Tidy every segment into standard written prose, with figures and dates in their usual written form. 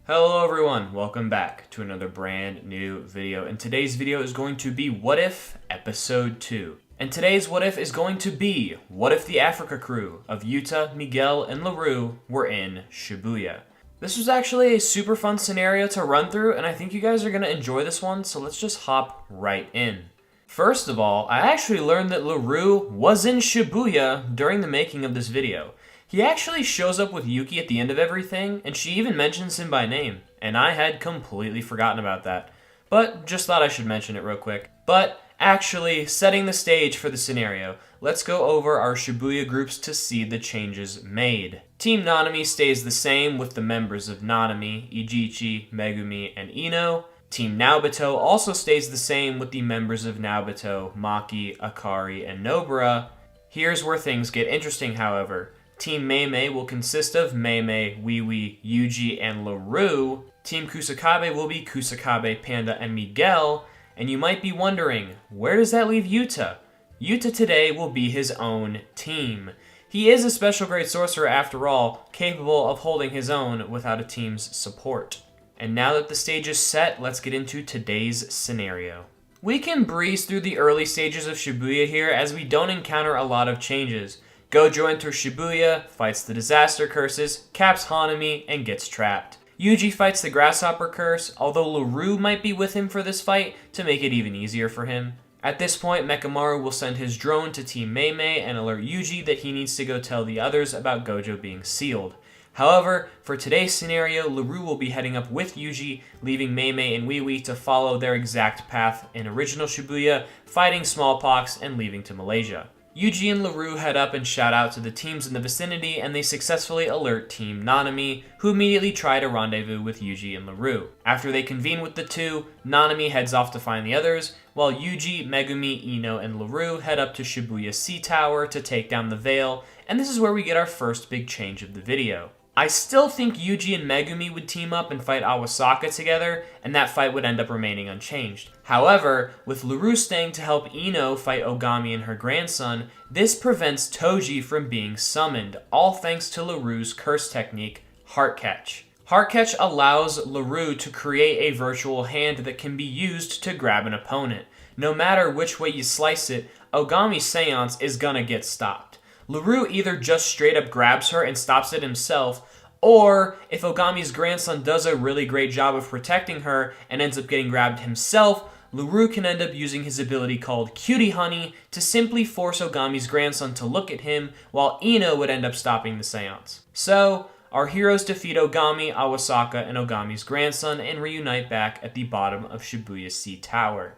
Hello everyone, welcome back to another brand new video, and today's video is going to be What If Episode 2. And today's What If is going to be, what if the Africa crew of Yuta, Miguel, and Larue were in Shibuya? This was actually a super fun scenario to run through, and I think you guys are going to enjoy this one, so let's just hop right in. First of all, I actually learned that Larue was in Shibuya during the making of this video. He actually shows up with Yuki at the end of everything, and she even mentions him by name, and I had completely forgotten about that. But just thought I should mention it real quick. But actually, setting the stage for the scenario, let's go over our Shibuya groups to see the changes made. Team Nanami stays the same with the members of Nanami, Ijichi, Megumi, and Ino. Team Naobito also stays the same with the members of Naobito, Maki, Akari, and Nobara. Here's where things get interesting, however. Team Meimei will consist of Meimei, Wiwi, Yuji, and Larue. Team Kusakabe will be Kusakabe, Panda, and Miguel. And you might be wondering, where does that leave Yuta? Yuta today will be his own team. He is a special grade sorcerer after all, capable of holding his own without a team's support. And now that the stage is set, let's get into today's scenario. We can breeze through the early stages of Shibuya here as we don't encounter a lot of changes. Gojo enters Shibuya, fights the disaster curses, caps Hanami, and gets trapped. Yuji fights the grasshopper curse, although Larue might be with him for this fight to make it even easier for him. At this point, Mekamaru will send his drone to Team Meimei and alert Yuji that he needs to go tell the others about Gojo being sealed. However, for today's scenario, Larue will be heading up with Yuji, leaving Meimei and Wiwi to follow their exact path in original Shibuya, fighting smallpox and leaving to Malaysia. Yuji and Larue head up and shout out to the teams in the vicinity, and they successfully alert Team Nanami, who immediately try to rendezvous with Yuji and Larue. After they convene with the two, Nanami heads off to find the others, while Yuji, Megumi, Ino, and Larue head up to Shibuya Sea Tower to take down the veil, and this is where we get our first big change of the video. I still think Yuji and Megumi would team up and fight Awasaka together, and that fight would end up remaining unchanged. However, with Larue staying to help Ino fight Ogami and her grandson, this prevents Toji from being summoned, all thanks to Larue's curse technique, Heart Catch. Heart Catch allows Larue to create a virtual hand that can be used to grab an opponent. No matter which way you slice it, Ogami's seance is gonna get stopped. Larue either just straight up grabs her and stops it himself, or if Ogami's grandson does a really great job of protecting her and ends up getting grabbed himself, Larue can end up using his ability called Cutie Honey to simply force Ogami's grandson to look at him, while Ino would end up stopping the seance. So, our heroes defeat Ogami, Awasaka, and Ogami's grandson and reunite back at the bottom of Shibuya Sea Tower.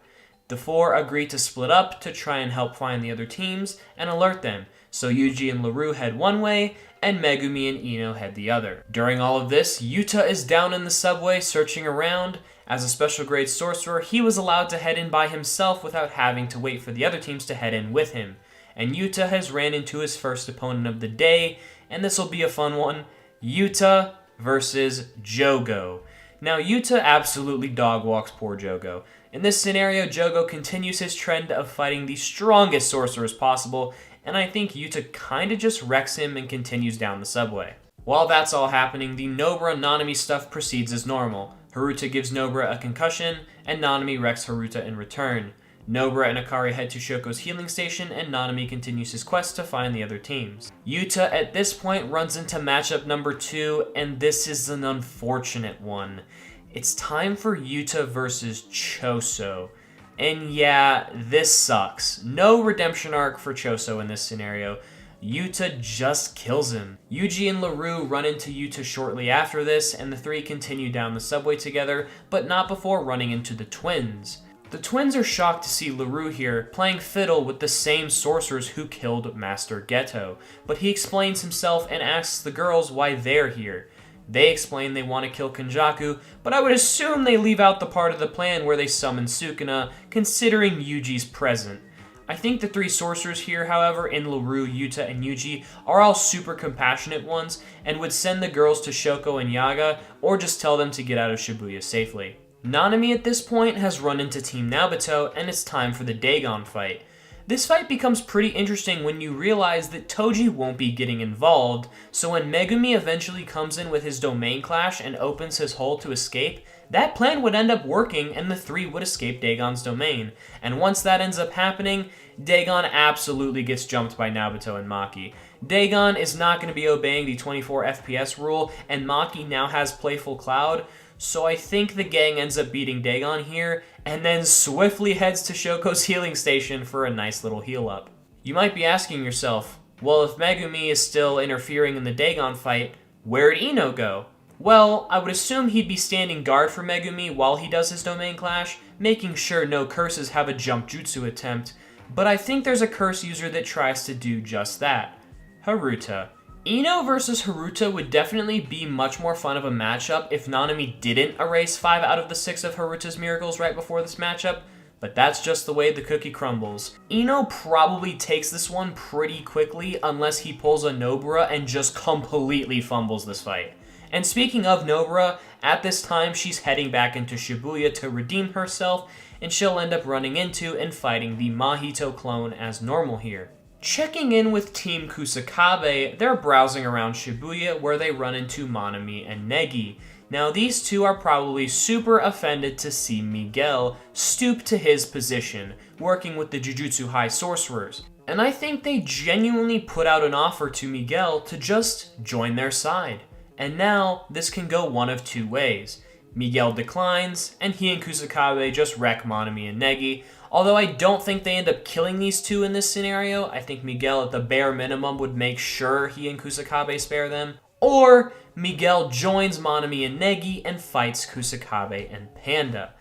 The four agree to split up to try and help find the other teams and alert them, so Yuji and Larue head one way, and Megumi and Ino head the other. During all of this, Yuta is down in the subway searching around. As a special grade sorcerer, he was allowed to head in by himself without having to wait for the other teams to head in with him. And Yuta has ran into his first opponent of the day, and this will be a fun one. Yuta versus Jogo. Now, Yuta absolutely dog walks poor Jogo. In this scenario, Jogo continues his trend of fighting the strongest sorcerers possible, and I think Yuta kinda just wrecks him and continues down the subway. While that's all happening, the Nobara Nanami stuff proceeds as normal. Haruta gives Nobara a concussion, and Nanami wrecks Haruta in return. Nobara and Akari head to Shoko's healing station, and Nanami continues his quest to find the other teams. Yuta at this point runs into matchup number 2, and this is an unfortunate one. It's time for Yuta versus Choso. And yeah, this sucks. No redemption arc for Choso in this scenario. Yuta just kills him. Yuji and Larue run into Yuta shortly after this, and the three continue down the subway together, but not before running into the twins. The twins are shocked to see Larue here, playing fiddle with the same sorcerers who killed Master Geto, but he explains himself and asks the girls why they're here. They explain they want to kill Kenjaku, but I would assume they leave out the part of the plan where they summon Sukuna, considering Yuji's present. I think the three sorcerers here, however, in Larue, Yuta, and Yuji, are all super compassionate ones, and would send the girls to Shoko and Yaga, or just tell them to get out of Shibuya safely. Nanami at this point has run into Team Naobito, and it's time for the Dagon fight. This fight becomes pretty interesting when you realize that Toji won't be getting involved, so when Megumi eventually comes in with his domain clash and opens his hole to escape, that plan would end up working and the three would escape Dagon's domain. And once that ends up happening, Dagon absolutely gets jumped by Naruto and Maki. Dagon is not going to be obeying the 24 FPS rule, and Maki now has Playful Cloud, so I think the gang ends up beating Dagon here, and then swiftly heads to Shoko's healing station for a nice little heal up. You might be asking yourself, well, if Megumi is still interfering in the Dagon fight, where'd Ino go? Well, I would assume he'd be standing guard for Megumi while he does his domain clash, making sure no curses have a jump jutsu attempt, but I think there's a curse user that tries to do just that. Haruta. Ino versus Haruta would definitely be much more fun of a matchup if Nanami didn't erase 5 out of the 6 of Haruta's miracles right before this matchup, but that's just the way the cookie crumbles. Ino probably takes this one pretty quickly unless he pulls a Nobara and just completely fumbles this fight. And speaking of Nobara, at this time she's heading back into Shibuya to redeem herself, and she'll end up running into and fighting the Mahito clone as normal here. Checking in with Team Kusakabe, they're browsing around Shibuya where they run into Manami and Negi. Now these two are probably super offended to see Miguel stoop to his position, working with the Jujutsu High Sorcerers. And I think they genuinely put out an offer to Miguel to just join their side. And now this can go one of two ways. Miguel declines, and he and Kusakabe just wreck Manami and Negi. Although I don't think they end up killing these two in this scenario, I think Miguel at the bare minimum would make sure he and Kusakabe spare them. Or Miguel joins Manami and Negi and fights Kusakabe and Panda.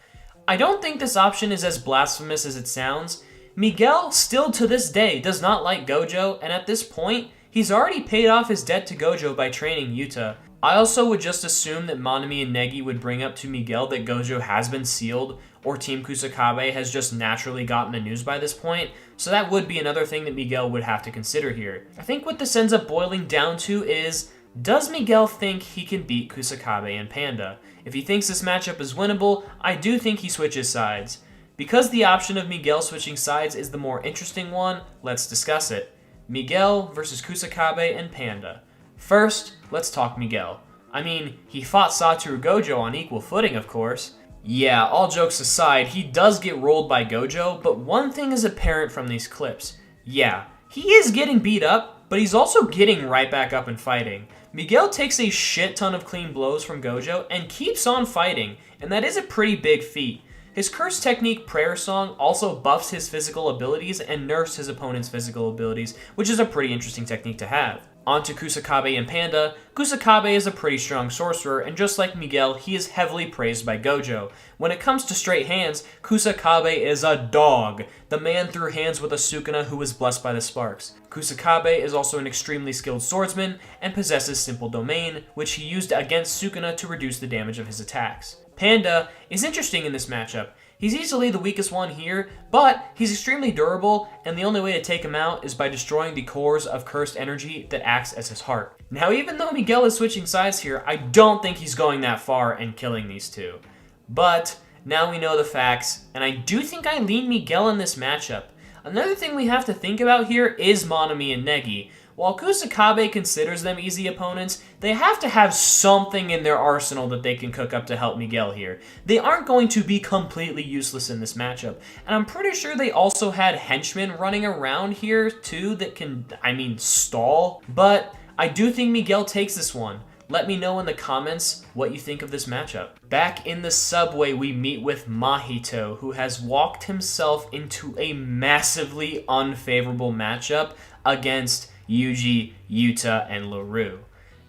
I don't think this option is as blasphemous as it sounds. Miguel still to this day does not like Gojo, and at this point, he's already paid off his debt to Gojo by training Yuta. I also would just assume that Manami and Negi would bring up to Miguel that Gojo has been sealed, or Team Kusakabe has just naturally gotten the news by this point, so that would be another thing that Miguel would have to consider here. I think what this ends up boiling down to is, does Miguel think he can beat Kusakabe and Panda? If he thinks this matchup is winnable, I do think he switches sides. Because the option of Miguel switching sides is the more interesting one, let's discuss it. Miguel versus Kusakabe and Panda. First, let's talk Miguel. I mean, he fought Satoru Gojo on equal footing, of course. Yeah, all jokes aside, he does get rolled by Gojo, but one thing is apparent from these clips. Yeah, he is getting beat up, but he's also getting right back up and fighting. Miguel takes a shit ton of clean blows from Gojo and keeps on fighting, and that is a pretty big feat. His curse technique Prayer Song also buffs his physical abilities and nerfs his opponent's physical abilities, which is a pretty interesting technique to have. On to Kusakabe and Panda. Kusakabe is a pretty strong sorcerer, and just like Miguel, he is heavily praised by Gojo. When it comes to straight hands, Kusakabe is a dog. The man threw hands with a Sukuna who was blessed by the sparks. Kusakabe is also an extremely skilled swordsman, and possesses Simple Domain, which he used against Sukuna to reduce the damage of his attacks. Panda is interesting in this matchup. He's easily the weakest one here, but he's extremely durable, and the only way to take him out is by destroying the cores of cursed energy that acts as his heart. Now, even though Miguel is switching sides here, I don't think he's going that far and killing these two. But now we know the facts, and I do think I lean Miguel in this matchup. Another thing we have to think about here is Manami and Negi. While Kusakabe considers them easy opponents, they have to have something in their arsenal that they can cook up to help Miguel here. They aren't going to be completely useless in this matchup, and I'm pretty sure they also had henchmen running around here too that can, stall. But I do think Miguel takes this one. Let me know in the comments what you think of this matchup. Back in the subway, we meet with Mahito, who has walked himself into a massively unfavorable matchup against Yuji, Yuta, and Larue.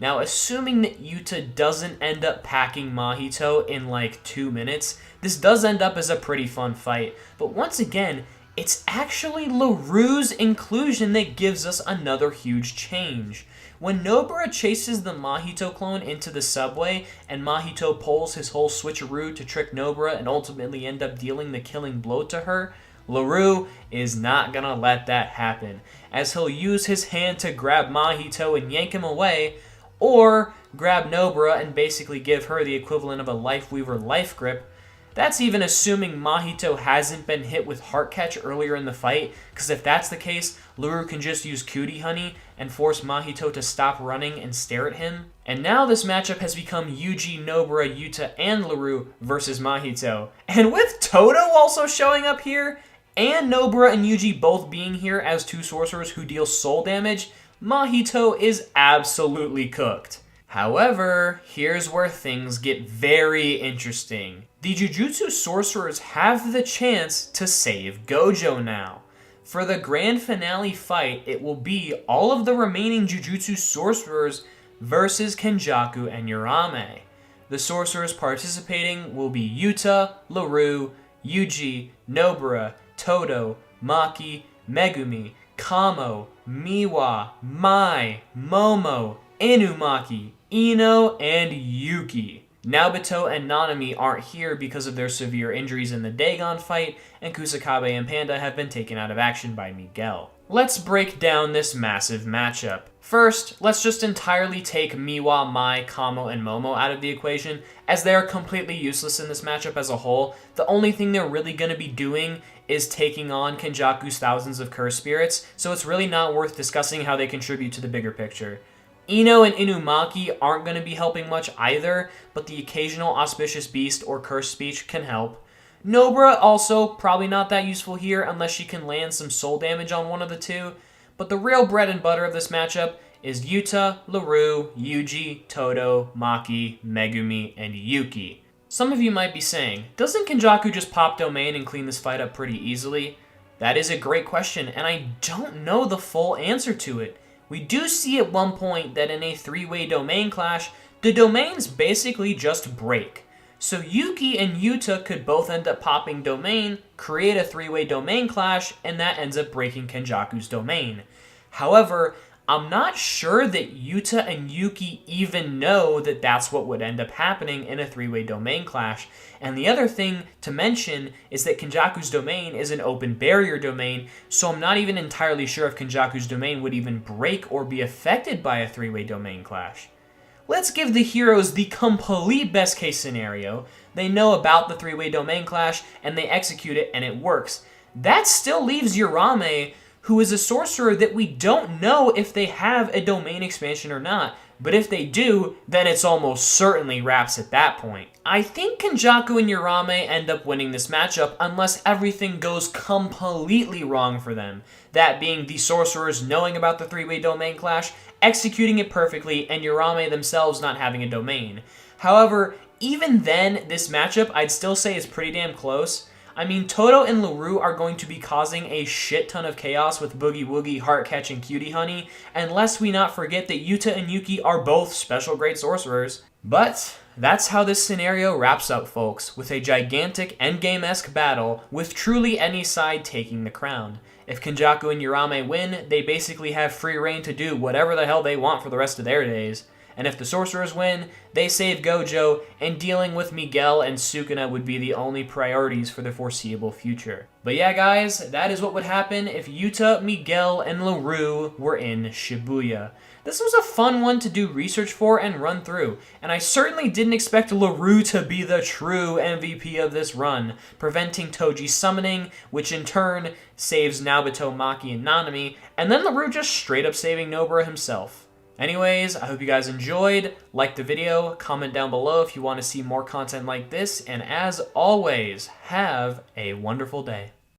Now, assuming that Yuta doesn't end up packing Mahito in like 2 minutes, this does end up as a pretty fun fight. But once again, it's actually Larue's inclusion that gives us another huge change. When Nobara chases the Mahito clone into the subway, and Mahito pulls his whole switcheroo to trick Nobara and ultimately end up dealing the killing blow to her, Larue is not gonna let that happen, as he'll use his hand to grab Mahito and yank him away, or grab Nobara and basically give her the equivalent of a Lifeweaver life grip. That's even assuming Mahito hasn't been hit with Heart Catch earlier in the fight, because if that's the case, Larue can just use Cutie Honey and force Mahito to stop running and stare at him. And now this matchup has become Yuji, Nobara, Yuta, and Larue versus Mahito. And with Toto also showing up here, and Nobara and Yuji both being here as two sorcerers who deal soul damage, Mahito is absolutely cooked. However, here's where things get very interesting. The Jujutsu sorcerers have the chance to save Gojo now. For the grand finale fight, it will be all of the remaining Jujutsu sorcerers versus Kenjaku and Urame. The sorcerers participating will be Yuta, Larue, Yuji, Nobara, Todo, Maki, Megumi, Kamo, Miwa, Mai, Momo, Inumaki, Ino, and Yuki. Naoto and Nanami aren't here because of their severe injuries in the Dagon fight, and Kusakabe and Panda have been taken out of action by Miguel. Let's break down this massive matchup. First, let's just entirely take Miwa, Mai, Kamo, and Momo out of the equation, as they are completely useless in this matchup as a whole. The only thing they're really going to be doing is taking on Kenjaku's thousands of curse spirits, so it's really not worth discussing how they contribute to the bigger picture. Ino and Inumaki aren't going to be helping much either, but the occasional Auspicious Beast or Curse Speech can help. Nobara also probably not that useful here unless she can land some soul damage on one of the two, but the real bread and butter of this matchup is Yuta, Larue, Yuji, Todo, Maki, Megumi, and Yuki. Some of you might be saying, doesn't Kenjaku just pop domain and clean this fight up pretty easily? That is a great question, and I don't know the full answer to it. We do see at one point that in a three-way domain clash, the domains basically just break. So Yuki and Yuta could both end up popping domain, create a three-way domain clash, and that ends up breaking Kenjaku's domain. However, I'm not sure that Yuta and Yuki even know that that's what would end up happening in a three-way domain clash. And the other thing to mention is that Kenjaku's domain is an open barrier domain, so I'm not even entirely sure if Kenjaku's domain would even break or be affected by a three-way domain clash. Let's give the heroes the complete best case scenario. They know about the three-way domain clash, and they execute it, and it works. That still leaves Urame, who is a sorcerer that we don't know if they have a domain expansion or not, but if they do, then it's almost certainly wraps at that point. I think Kenjaku and Urame end up winning this matchup unless everything goes completely wrong for them. That being the sorcerers knowing about the three-way domain clash, executing it perfectly, and Urame themselves not having a domain. However, even then, this matchup I'd still say is pretty damn close. I mean, Todo and Larue are going to be causing a shit ton of chaos with Boogie Woogie, Heart Catch, and Cutie Honey, and lest we not forget that Yuta and Yuki are both special grade sorcerers. But that's how this scenario wraps up, folks, with a gigantic endgame-esque battle with truly any side taking the crown. If Kenjaku and Urame win, they basically have free reign to do whatever the hell they want for the rest of their days. And if the sorcerers win, they save Gojo, and dealing with Miguel and Sukuna would be the only priorities for the foreseeable future. But yeah, guys, that is what would happen if Yuta, Miguel, and Larue were in Shibuya. This was a fun one to do research for and run through, and I certainly didn't expect Larue to be the true MVP of this run, preventing Toji's summoning, which in turn saves Naoto, Maki, and Nanami, and then Larue just straight up saving Nobara himself. Anyways, I hope you guys enjoyed. Like the video, comment down below if you want to see more content like this, and as always, have a wonderful day.